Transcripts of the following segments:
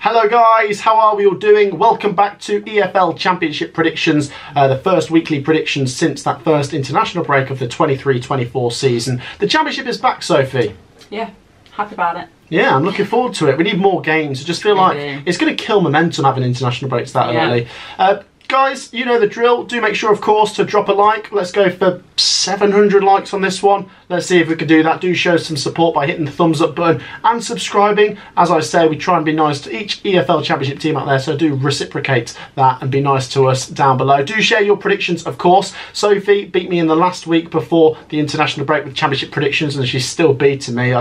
Hello guys, how are we all doing? Welcome back to EFL Championship predictions, the first weekly predictions since that first international break of the 23-24 season. The Championship is back, Sophie. Yeah, happy about it. Yeah, I'm looking forward to it. We need more games. I just feel like it's going to kill momentum having international breaks that early. Guys, you know the drill. Do make sure, of course, to drop a like. Let's go for 700 likes on this one. Let's see if we can do that. Do show some support by hitting the thumbs up button and subscribing. As I say, we try and be nice to each EFL Championship team out there, so do reciprocate that and be nice to us down below. Do share your predictions, of course. Sophie beat me in the last week before the international break with Championship predictions, and she's still beating me.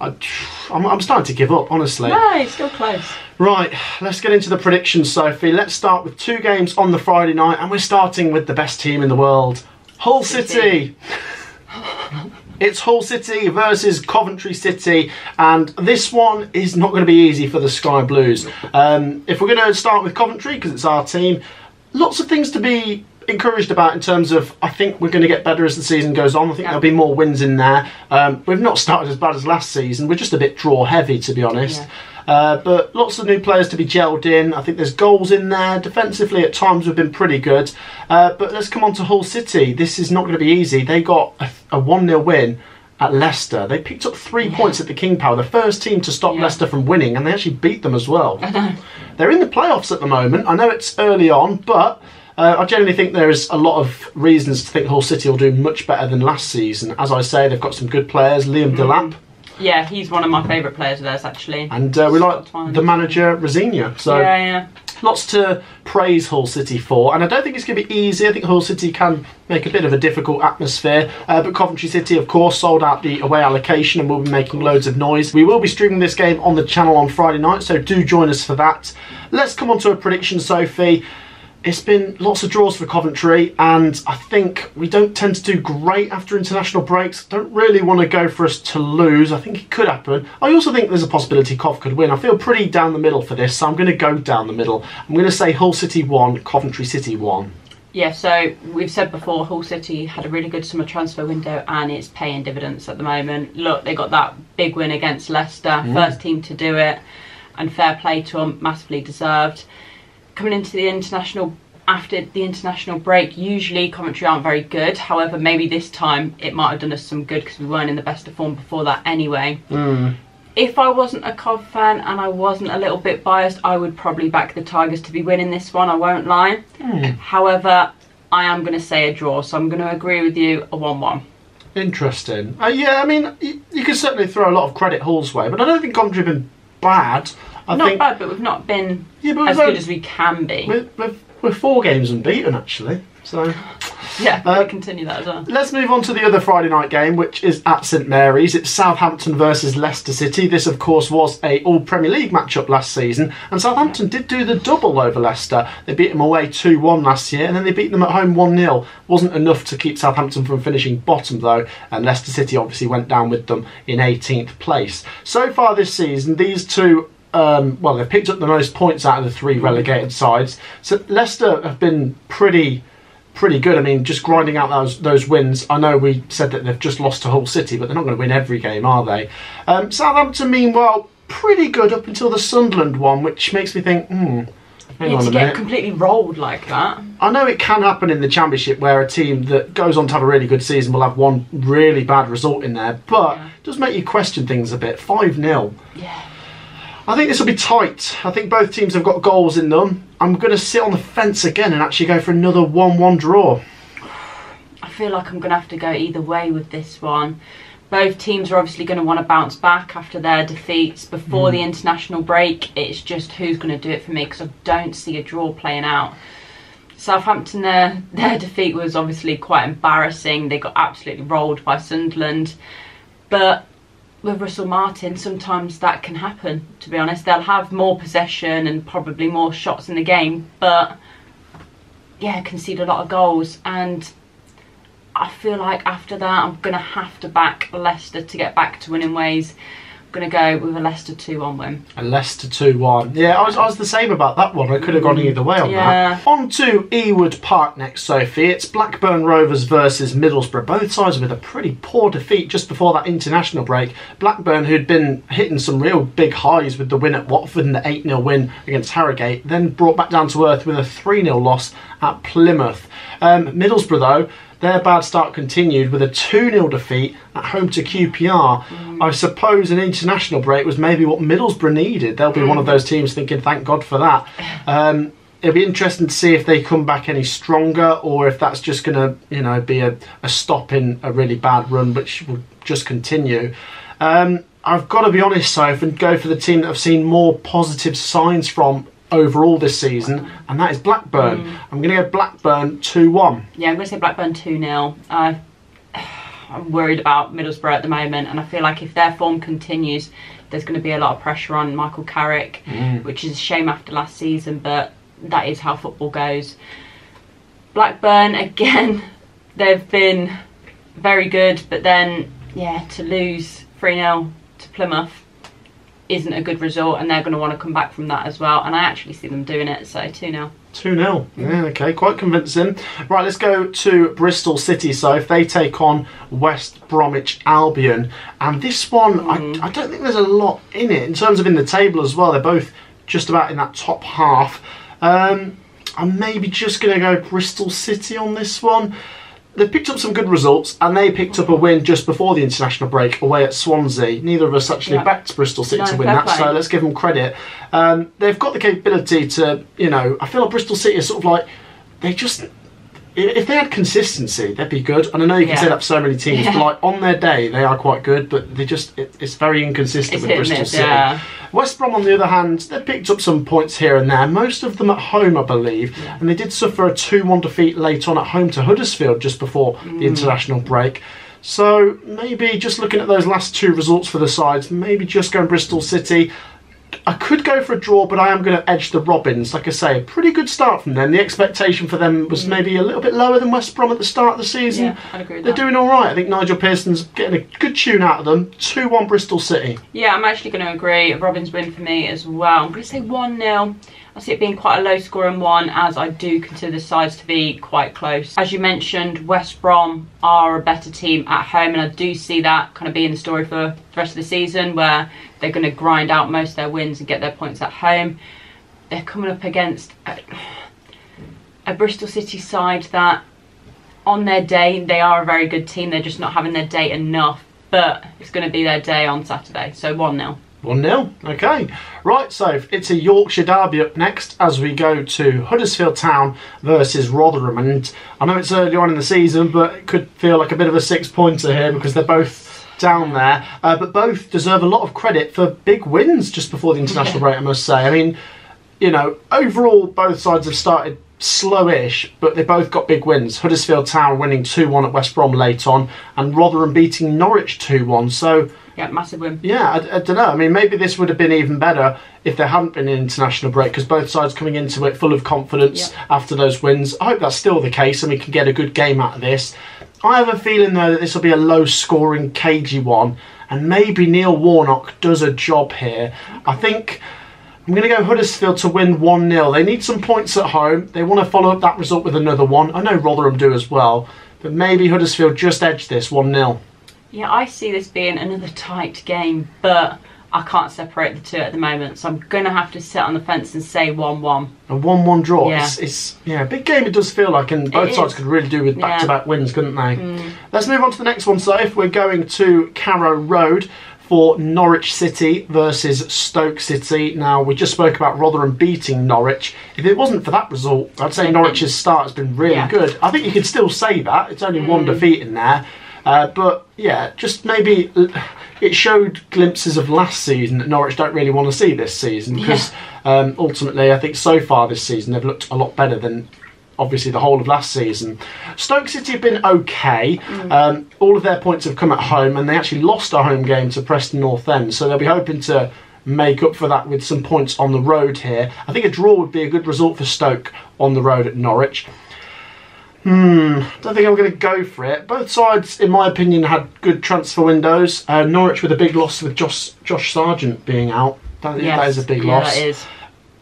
I'm starting to give up, honestly. No, it's still close. Right, let's get into the predictions, Sophie. Let's start with two games on the Friday night, and we're starting with the best team in the world, Hull City. It's Hull City versus Coventry City, and this one is not going to be easy for the Sky Blues. If we're going to start with Coventry, because it's our team, lots of things to be encouraged about in terms of, I think we're going to get better as the season goes on. I think there'll be more wins in there. We've not started as bad as last season. We're just a bit draw heavy, to be honest. But lots of new players to be gelled in. I think there's goals in there. Defensively at times we've been pretty good. But let's come on to Hull City. This is not going to be easy. They got a 1-0 win at Leicester. They picked up 3 points at the King Power, the first team to stop Leicester from winning, and they actually beat them as well. I know. They're in the playoffs at the moment. I know it's early on, but I generally think there is a lot of reasons to think Hull City will do much better than last season. As I say, they've got some good players. Liam Delap. Yeah, he's one of my favourite players of theirs, actually. And we like the manager, Rosenia. So lots to praise Hull City for. And I don't think it's going to be easy. I think Hull City can make a bit of a difficult atmosphere. But Coventry City, of course, sold out the away allocation and will be making loads of noise. We will be streaming this game on the channel on Friday night, so do join us for that. Let's come on to a prediction, Sophie. It's been lots of draws for Coventry, and I think we don't tend to do great after international breaks. Don't really want to go for us to lose. I think it could happen. I also think there's a possibility Cov could win. I feel pretty down the middle for this, so I'm going to go down the middle. I'm going to say Hull City 1, Coventry City 1. Yeah, so we've said before, Hull City had a really good summer transfer window and it's paying dividends at the moment. Look, they got that big win against Leicester, first team to do it, and fair play to them, massively deserved. Coming into the international, after the international break, usually Coventry aren't very good. However, maybe this time it might have done us some good because we weren't in the best of form before that anyway. If I wasn't a Cov fan and I wasn't a little bit biased, I would probably back the Tigers to be winning this one, I won't lie. However, I am going to say a draw, so I'm going to agree with you, a 1-1. Interesting. Yeah, I mean, you can certainly throw a lot of credit Hull's way, but I don't think Coventry have been bad. Not bad, but we've not been as good as we can be. We're 4 games unbeaten, actually. So yeah, we'll continue that as well. Let's move on to the other Friday night game, which is at St Mary's. It's Southampton versus Leicester City. This, of course, was a all-Premier League matchup last season, and Southampton did do the double over Leicester. They beat them away 2-1 last year, and then they beat them at home 1-0. Wasn't enough to keep Southampton from finishing bottom, though, and Leicester City obviously went down with them in 18th place. So far this season, these two well, they've picked up the most points out of the 3 relegated sides. So Leicester have been pretty good. I mean, just grinding out those wins. I know we said that they've just lost to Hull City, but they're not going to win every game, are they? Southampton, meanwhile, pretty good up until the Sunderland one, which makes me think, hang on a minute. Get completely rolled like that. I know it can happen in the Championship where a team that goes on to have a really good season will have one really bad result in there, but it does make you question things a bit. 5-0. Yeah. I think this will be tight. I think both teams have got goals in them. I'm going to sit on the fence again and actually go for another 1-1 draw. I feel like I'm going to have to go either way with this one. Both teams are obviously going to want to bounce back after their defeats before the international break. It's just who's going to do it for me, because I don't see a draw playing out. Southampton, their defeat was obviously quite embarrassing. They got absolutely rolled by Sunderland. But with Russell Martin, sometimes that can happen, to be honest. They'll have more possession and probably more shots in the game, but yeah, concede a lot of goals. And I feel like after that, I'm going to have to back Leicester to get back to winning ways. going to go with a Leicester 2-1 win. A Leicester 2-1. Yeah, I was the same about that one. I could have gone either way on that. On to Ewood Park next, Sophie. It's Blackburn Rovers versus Middlesbrough. Both sides with a pretty poor defeat just before that international break. Blackburn, who'd been hitting some real big highs with the win at Watford and the 8-0 win against Harrogate, then brought back down to earth with a 3-0 loss at Plymouth. Middlesbrough, though, their bad start continued with a 2-0 defeat at home to QPR. I suppose an international break was maybe what Middlesbrough needed. They'll be one of those teams thinking, thank God for that. It'll be interesting to see if they come back any stronger, or if that's just going to, you know, be a stop in a really bad run, which will just continue. I've got to be honest, Soph, and go for the team that I've seen more positive signs from overall this season, and that is Blackburn. I'm going to go Blackburn 2-1. Yeah, I'm going to say Blackburn 2-0. I'm worried about Middlesbrough at the moment, and I feel like if their form continues, there's going to be a lot of pressure on Michael Carrick, which is a shame after last season, but that is how football goes. Blackburn, again, they've been very good, but then, yeah, to lose 3-0 to Plymouth isn't a good result, and they're going to want to come back from that as well, and I actually see them doing it, so 2-0. 2-0. Yeah, okay, quite convincing. Right, let's go to Bristol City. So if they take on West Bromwich Albion, and this one, I don't think there's a lot in it in terms of in the table as well. They're both just about in that top half. I'm maybe just going to go Bristol City on this one. They picked up some good results, and they picked up a win just before the international break away at Swansea. Neither of us actually backed Bristol City to win that, so let's give them credit. They've got the capability to, you know, I feel like Bristol City is sort of like, they just, if they had consistency, they'd be good. And I know you can say that for so many teams, but like on their day, they are quite good, but they just, it's very inconsistent with Bristol City. West Brom, on the other hand, they picked up some points here and there, most of them at home, I believe, and they did suffer a 2-1 defeat late on at home to Huddersfield just before the international break. So maybe just looking at those last two results for the sides, maybe just going Bristol City. I could go for a draw, but I am going to edge the Robins. Like I say, a pretty good start from them. The expectation for them was maybe a little bit lower than West Brom at the start of the season. Yeah, I'd agree with They're doing all right. I think Nigel Pearson's getting a good tune out of them. 2-1 Bristol City. Yeah, I'm actually going to agree. A Robins win for me as well. I'm going to say 1-0. I see it being quite a low scoring one, as I do consider the sides to be quite close. As you mentioned, West Brom are a better team at home, and I do see that kind of being the story for the rest of the season, where they're going to grind out most of their wins and get their points at home. They're coming up against a Bristol City side that, on their day, they are a very good team. They're just not having their day enough, but it's going to be their day on Saturday. So 1-0. 1-0, okay. Right, so it's a Yorkshire derby up next as we go to Huddersfield Town versus Rotherham. And I know it's early on in the season, but it could feel like a bit of a six-pointer here because they're both down there. But both deserve a lot of credit for big wins just before the international break, I must say. I mean, you know, overall, both sides have started slowish, but they both got big wins. Huddersfield Town winning 2-1 at West Brom late on, and Rotherham beating Norwich 2-1. So, yeah, massive win. Yeah, I don't know. I mean, maybe this would have been even better if there hadn't been an international break, because both sides coming into it full of confidence after those wins. I hope that's still the case and we can get a good game out of this. I have a feeling, though, that this will be a low-scoring, cagey one, and maybe Neil Warnock does a job here. I think I'm going to go Huddersfield to win 1-0. They need some points at home. They want to follow up that result with another one. I know Rotherham do as well, but maybe Huddersfield just edge this 1-0. Yeah, I see this being another tight game, but I can't separate the two at the moment, so I'm going to have to sit on the fence and say 1-1. A 1-1 draw. Yeah. It's a big game, it does feel like, and both sides could really do with back-to-back wins, couldn't they? Let's move on to the next one. So if we're going to Carrow Road for Norwich City versus Stoke City. Now, we just spoke about Rotherham beating Norwich. If it wasn't for that result, I'd say Norwich's start has been really good. I think you could still say that. It's only one defeat in there. But yeah, just maybe it showed glimpses of last season that Norwich don't really want to see this season, because ultimately I think so far this season they've looked a lot better than obviously the whole of last season. Stoke City have been okay. All of their points have come at home, and they actually lost a home game to Preston North End, so they'll be hoping to make up for that with some points on the road here. I think a draw would be a good result for Stoke on the road at Norwich. Don't think I'm going to go for it. Both sides, in my opinion, had good transfer windows. Norwich with a big loss with Josh Sargent being out. That is a big loss. That is.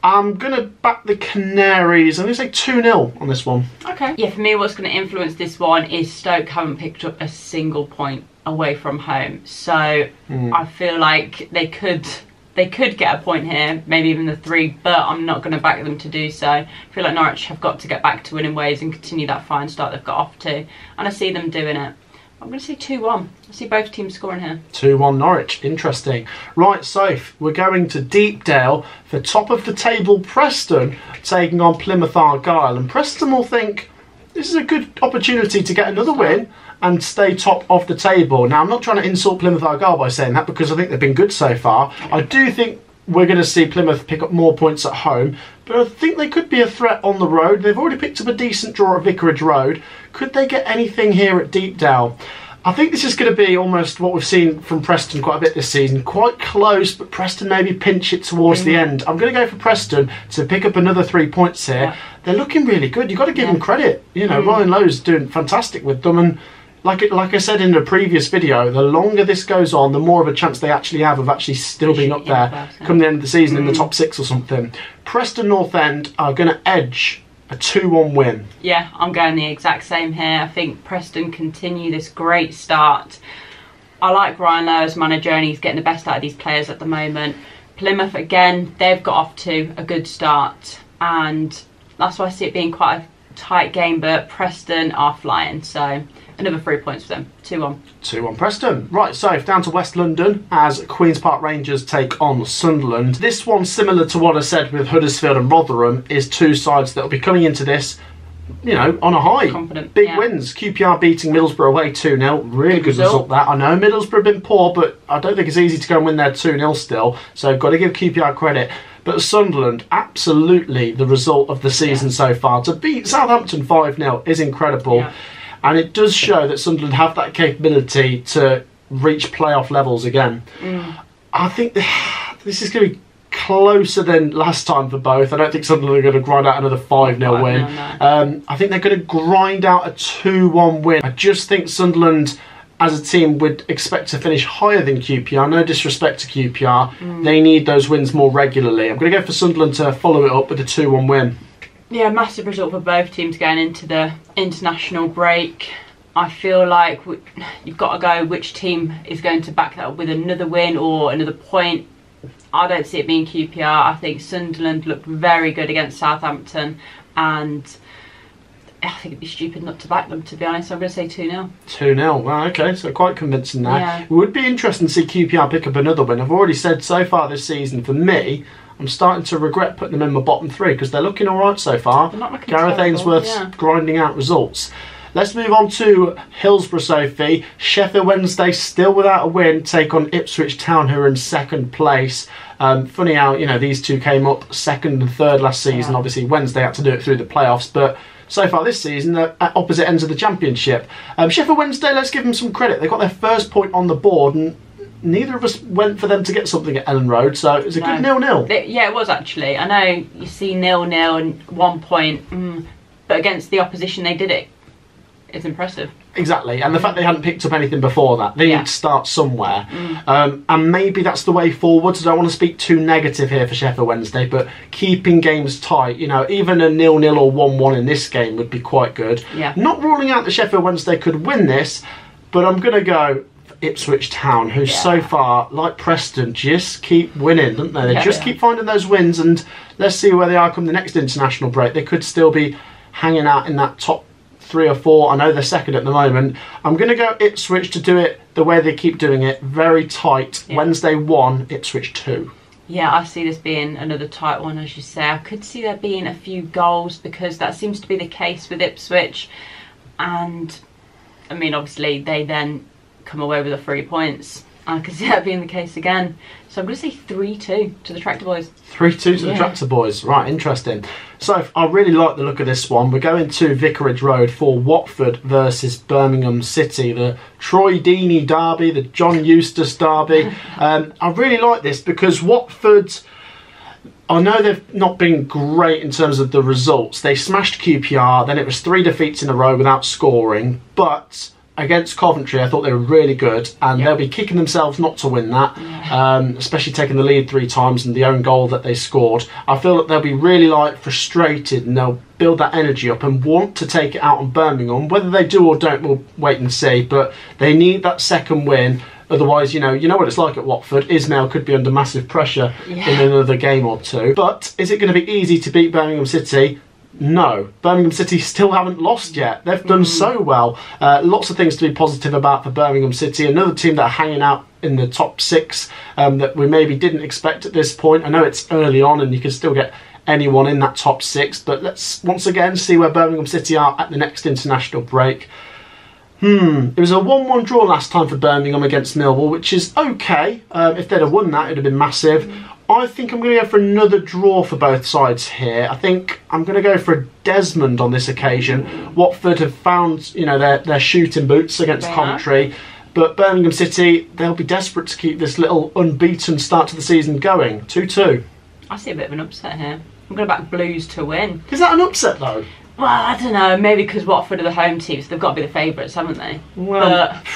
I'm going to back the Canaries. I'm going to say 2-0 on this one. Okay. Yeah, for me, what's going to influence this one is Stoke haven't picked up a single point away from home. So I feel like they could get a point here, maybe even the 3, but I'm not going to back them to do so. I feel like Norwich have got to get back to winning ways and continue that fine start they've got off to. And I see them doing it. I'm going to say 2-1. I see both teams scoring here. 2-1 Norwich. Interesting. Right, Soph, we're going to Deepdale for top of the table Preston taking on Plymouth Argyle. And Preston will think this is a good opportunity to get another win and stay top of the table. Now, I'm not trying to insult Plymouth Argyle by saying that because I think they've been good so far. I do think we're going to see Plymouth pick up more points at home, but I think they could be a threat on the road. They've already picked up a decent draw at Vicarage Road. Could they get anything here at Deepdale? I think this is going to be almost what we've seen from Preston quite a bit this season. Quite close, but Preston maybe pinch it towards the end. I'm going to go for Preston to pick up another 3 points here. Yeah. They're looking really good. You've got to give them credit. You know, Ryan Lowe's doing fantastic with them, and like I said in the previous video, the longer this goes on, the more of a chance they actually have of actually still being up there come the end of the season in the top 6 or something. Preston North End are going to edge a 2-1 win. Yeah, I'm going the exact same here. I think Preston continue this great start. I like Ryan Lowe as manager and he's getting the best out of these players at the moment. Plymouth, again, they've got off to a good start and that's why I see it being quite a tight game, but Preston are flying, so another 3 points for them. 2-1. 2-1 Preston. Right, so down to West London as Queen's Park Rangers take on Sunderland. This one, similar to what I said with Huddersfield and Rotherham, is two sides that will be coming into this, you know, on a high. Confident. Big wins. QPR beating Middlesbrough away 2-0. Really good result that. I know Middlesbrough have been poor, but I don't think it's easy to go and win there 2-0 still. So got to give QPR credit. But Sunderland, absolutely the result of the season so far. To beat Southampton 5-0 is incredible. Yeah. And it does show that Sunderland have that capability to reach playoff levels again. I think this is going to be closer than last time for both. I don't think Sunderland are going to grind out another 5-0 win. No. I think they're going to grind out a 2-1 win. I just think Sunderland as a team would expect to finish higher than QPR. No disrespect to QPR. They need those wins more regularly. I'm going to go for Sunderland to follow it up with a 2-1 win. Yeah, massive result for both teams going into the international break. I feel like you've got to go which team is going to back that up with another win or another point. I don't see it being QPR. I think Sunderland looked very good against Southampton and I think it'd be stupid not to back them, to be honest. So I'm going to say 2-0. 2-0. Well, okay, so quite convincing there. Yeah. It would be interesting to see QPR pick up another win. I've already said so far this season, for me, I'm starting to regret putting them in my bottom 3 because they're looking all right so far. Gareth Ainsworth's grinding out results. Let's move on to Hillsborough, Sophie. Sheffield Wednesday still without a win take on Ipswich Town, who are in 2nd place. Funny how, you know, these two came up 2nd and 3rd last season. Obviously Wednesday had to do it through the playoffs, but so far this season they're at opposite ends of the championship. Sheffield Wednesday, let's give them some credit. They got their first point on the board and neither of us went for them to get something at Ellen Road, so it was a good 0-0. Yeah, it was actually. I know you see 0-0 and 1 point, but against the opposition they did it. It's impressive. Exactly, and the fact they hadn't picked up anything before that, they need to start somewhere. And maybe that's the way forward. So I don't want to speak too negative here for Sheffield Wednesday, but keeping games tight, you know, even a 0-0 or 1-1 in this game would be quite good. Yeah. Not ruling out that Sheffield Wednesday could win this, but I'm going to go Ipswich Town, who so far, like Preston, just keep winning, don't they? They just keep finding those wins, and let's see where they are come the next international break. They could still be hanging out in that top 3 or 4. I know they're 2nd at the moment. I'm going to go Ipswich to do it the way they keep doing it, very tight. Wednesday 1, Ipswich 2. Yeah, I see this being another tight one, as you say. I could see there being a few goals because that seems to be the case with Ipswich. And, I mean, obviously, they then come away with the 3 points. I could see that being the case again. So I'm going to say 3-2 to the Tractor Boys. 3-2 to the Tractor Boys. Right, interesting. So I really like the look of this one. We're going to Vicarage Road for Watford versus Birmingham City. The Troy Deeney derby, the John Eustace derby. I really like this because Watford, I know they've not been great in terms of the results. They smashed QPR, then it was 3 defeats in a row without scoring, but against Coventry I thought they were really good, and they'll be kicking themselves not to win that, especially taking the lead 3 times and the own goal that they scored. I feel that they'll be really frustrated, and they'll build that energy up and want to take it out on Birmingham. Whether they do or don't, we'll wait and see, but they need that second win. Otherwise, you know what it's like at Watford. Ismail could be under massive pressure in another game or two. But is it going to be easy to beat Birmingham City? No. Birmingham City still haven't lost yet. They've done so well. Lots of things to be positive about for Birmingham City. Another team that are hanging out in the top 6 that we maybe didn't expect at this point. I know it's early on and you can still get anyone in that top 6. But let's once again see where Birmingham City are at the next international break. It was a 1-1 draw last time for Birmingham against Millwall, which is okay. If they'd have won that, it'd have been massive. I think I'm going to go for another draw for both sides here. I think I'm going to go for a Desmond on this occasion. Watford have found, their shooting boots against Coventry, but Birmingham City, they'll be desperate to keep this little unbeaten start to the season going. 2-2. I see a bit of an upset here. I'm going to back Blues to win. Is that an upset though? Well, I don't know. Maybe because Watford are the home team, so they've got to be the favourites, haven't they? Well, but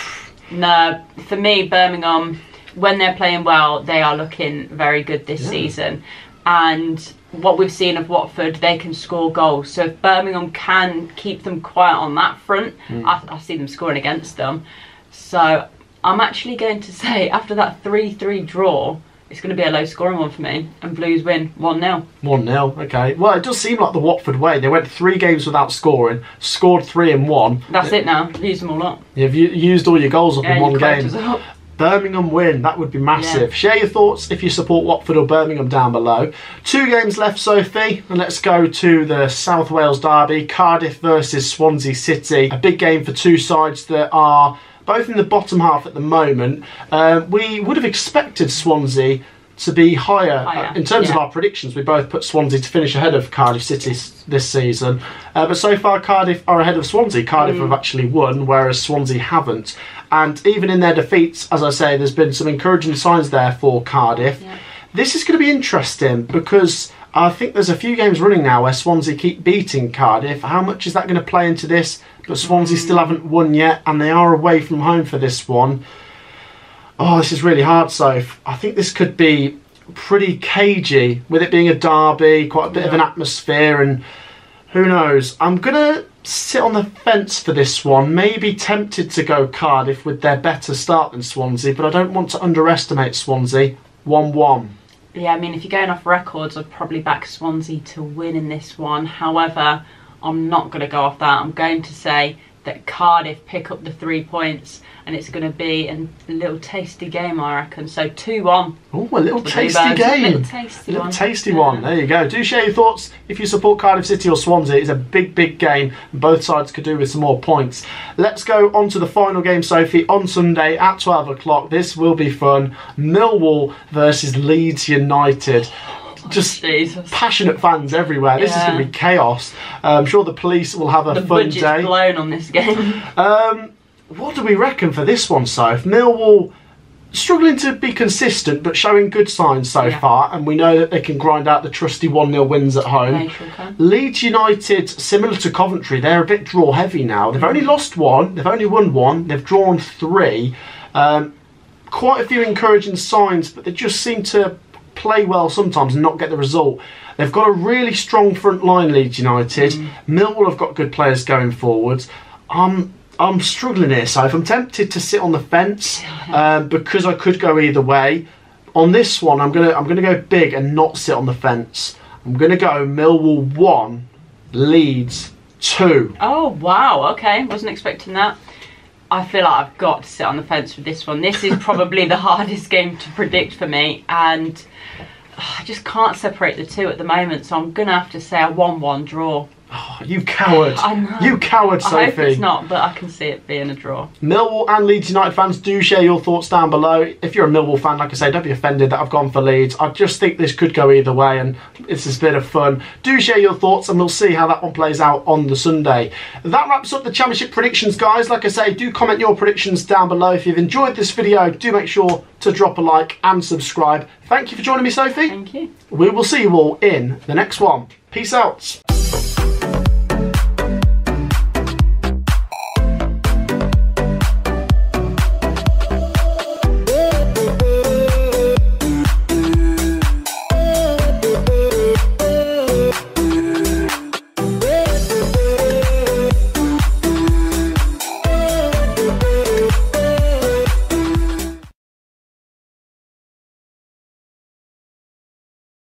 no, for me, Birmingham, when they're playing well, they are looking very good this season. And what we've seen of Watford, they can score goals. So if Birmingham can keep them quiet on that front, I see them scoring against them. So I'm actually going to say, after that 3-3 draw, it's going to be a low scoring one for me, and Blues win 1-0. 1-0, okay. Well, it does seem like the Watford way. They went 3 games without scoring, scored 3 in 1. That's it now. Use them all up. You've used all your goals up in one game. Birmingham win, that would be massive. Share your thoughts if you support Watford or Birmingham down below. 2 games left, Sophie, and let's go to the South Wales derby, Cardiff versus Swansea City. A big game for 2 sides that are both in the bottom half at the moment. We would have expected Swansea to be higher. In terms of our predictions, we both put Swansea to finish ahead of Cardiff City this season. But so far, Cardiff are ahead of Swansea. Cardiff have actually won, whereas Swansea haven't. And even in their defeats, as I say, there's been some encouraging signs there for Cardiff. This is going to be interesting because I think there's a few games running now where Swansea keep beating Cardiff. How much is that going to play into this? But Swansea still haven't won yet, and they are away from home for this one. Oh, this is really hard, Soph. I think this could be pretty cagey, with it being a derby, quite a bit of an atmosphere, and who knows. I'm going to sit on the fence for this one. Maybe tempted to go Cardiff with their better start than Swansea, but I don't want to underestimate Swansea. 1-1. Yeah, I mean, if you're going off records, I'd probably back Swansea to win in this one. However, I'm not going to go off that. I'm going to say that Cardiff pick up the 3 points, and it's going to be a little tasty game, I reckon. So 2-1. Oh, a little tasty game. A little tasty one. There you go. Do share your thoughts if you support Cardiff City or Swansea. It's a big, big game, and both sides could do with some more points. Let's go on to the final game, Sophie, on Sunday at 12 o'clock. This will be fun. Millwall versus Leeds United. Just passionate fans everywhere. This is going to be chaos. I'm sure the police will have a fun day. The budget's blown on this game. What do we reckon for this one, Soph? Millwall struggling to be consistent, but showing good signs so far, and we know that they can grind out the trusty 1-0 wins at home. They sure can. Leeds United, similar to Coventry, they're a bit draw heavy now. They've only lost 1, they've only won 1, they've drawn 3. Quite a few encouraging signs, but they just seem to play well sometimes and not get the result. They've got a really strong front line, Leeds United. Millwall have got good players going forwards. I'm struggling here, so if I'm tempted to sit on the fence because I could go either way. On this one, I'm gonna go big and not sit on the fence. I'm gonna go Millwall 1, Leeds 2. Oh wow, okay, wasn't expecting that. I feel like I've got to sit on the fence with this one. This is probably the hardest game to predict for me, and I just can't separate the two at the moment, so I'm going to have to say a 1-1 draw. Oh, you coward. I know. You coward, Sophie. I hope it's not, but I can see it being a draw. Millwall and Leeds United fans, do share your thoughts down below. If you're a Millwall fan, like I say, don't be offended that I've gone for Leeds. I just think this could go either way, and it's a bit of fun. Do share your thoughts, and we'll see how that one plays out on the Sunday. That wraps up the Championship predictions, guys. Like I say, do comment your predictions down below. If you've enjoyed this video, do make sure to drop a like and subscribe. Thank you for joining me, Sophie. Thank you. We will see you all in the next one. Peace out.